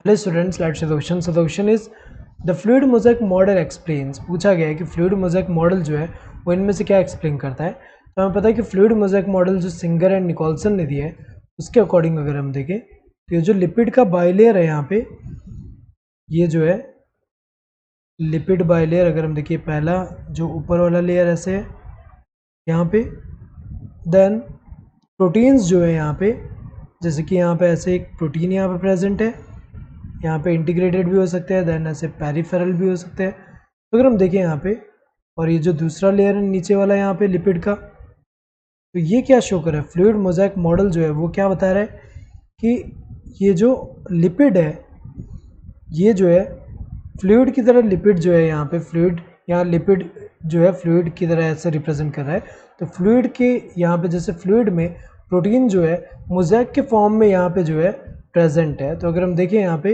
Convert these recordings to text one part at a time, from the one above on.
Hello students, let's see the question. So the question is the fluid mosaic model explains. पूछा गया है कि fluid mosaic model जो है वो इनमें से क्या एक्सप्लेन करता है। तो हमें पता है कि फ्लूइड मोज़ेक मॉडल जो सिंगर एंड निकोलसन ने दिया है उसके अकॉर्डिंग अगर हम देखें तो ये जो लिपिड का बाइलेयर है यहाँ पे, ये जो है लिपिड बाइलेयर, अगर हम देखिए पहला जो ऊपर वाला लेयर ऐसे है यहाँ पे, देन प्रोटीन्स जो है यहाँ पे, जैसे कि यहाँ पे ऐसे एक प्रोटीन यहाँ पे प्रेजेंट है, यहाँ पे इंटीग्रेटेड भी हो सकते हैं, देन ऐसे पेरिफेरल भी हो सकते हैं। तो अगर हम देखें यहाँ पे, और ये जो दूसरा लेयर है नीचे वाला यहाँ पे लिपिड का, तो ये क्या शो कर रहा है, फ्लूइड मोज़ेक मॉडल जो है वो क्या बता रहा है कि ये जो लिपिड है ये जो है फ्लूइड की तरह, लिपिड जो है यहाँ पे फ्लूइड, यहाँ लिपिड जो है फ्लूइड की तरह ऐसे रिप्रेजेंट कर रहा है। तो फ्लूइड के यहाँ पे जैसे फ्लूइड में प्रोटीन जो है मोज़ेक के फॉर्म में यहाँ पे जो है प्रेजेंट है। तो अगर हम देखें यहाँ पे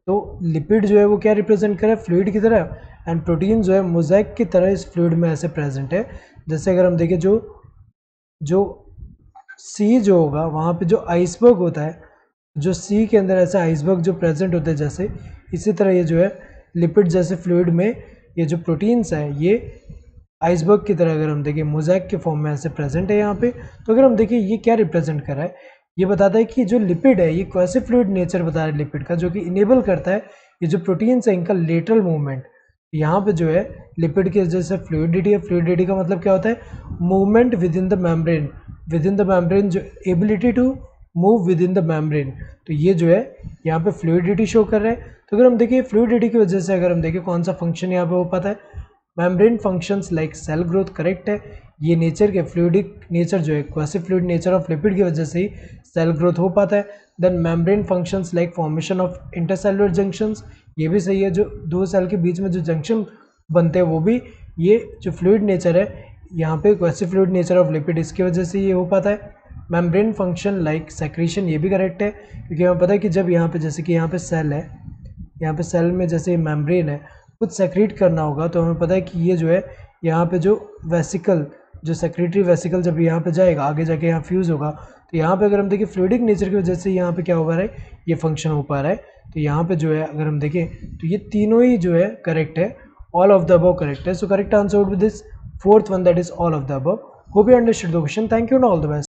तो लिपिड जो है वो क्या रिप्रेजेंट कर रहा है, फ्लूइड की तरह, एंड प्रोटीन जो है मोज़ेक की तरह इस फ्लूइड में ऐसे प्रेजेंट है। जैसे अगर हम देखें जो जो सी जो होगा वहाँ पे जो आइसबर्ग होता है, जो सी के अंदर ऐसे आइसबर्ग जो प्रेजेंट होते हैं जैसे, इसी तरह ये जो है लिपिड जैसे फ्लूइड में ये जो प्रोटीन्स है ये आइसबर्ग की तरह अगर हम देखें मोज़ेक के फॉर्म में ऐसे प्रेजेंट है यहाँ पे। तो अगर हम देखें ये क्या रिप्रेजेंट कर रहा है, ये बताता है कि जो लिपिड है ये कैसे फ्लूइड नेचर बता रहा है लिपिड का, जो कि इनेबल करता है ये जो प्रोटीन्स है इनका लेटरल मूवमेंट। यहाँ पे जो है लिपिड के जैसे फ्लूइडिटी है, फ्लूइडिटी का मतलब क्या होता है, movement within the membrane, within the membrane, जो ability to move within the membrane. तो ये जो है यहाँ पे फ्लूइडिटी शो कर रहा है। तो अगर हम देखिए फ्लूइडिटी की वजह से अगर हम देखें कौन सा फंक्शन यहाँ पे हो पाता है, membrane functions like cell growth, correct है। ये नेचर के फ्लूइडिक नेचर जो है quasi fluid nature of lipid की वजह से ही सेल ग्रोथ हो पाता है। Then membrane functions like formation of intercellular junctions, ये भी सही है, जो दो सेल के बीच में जो जंक्शन बनते हैं वो भी, ये जो फ्लूइड नेचर है यहाँ पे quasi fluid nature of lipid इसकी वजह से ये हो पाता है। मेम्ब्रेन फंक्शन लाइक सेक्रीशन, ये भी करेक्ट है, क्योंकि हमें पता है कि जब यहाँ पे जैसे कि यहाँ पे सेल है, यहाँ पे सेल में जैसे मेम्ब्रेन है कुछ सेक्रीट करना होगा, तो हमें पता है कि ये जो है यहाँ पे जो वेसिकल, जो सेक्रेटरी वेसिकल जब यहाँ पे जाएगा आगे जाके यहाँ फ्यूज़ होगा, तो यहाँ पे अगर हम देखें फ्लूइडिक नेचर की वजह से यहाँ पे क्या हो पा रहा है, ये फंक्शन हो पा रहा है। तो यहाँ पे जो है अगर हम देखें तो ये तीनों ही जो है करेक्ट है, all of the above correct है। So correct answer would be this fourth one, that is all of the above. Hope you understood the question. Thank you and all the best.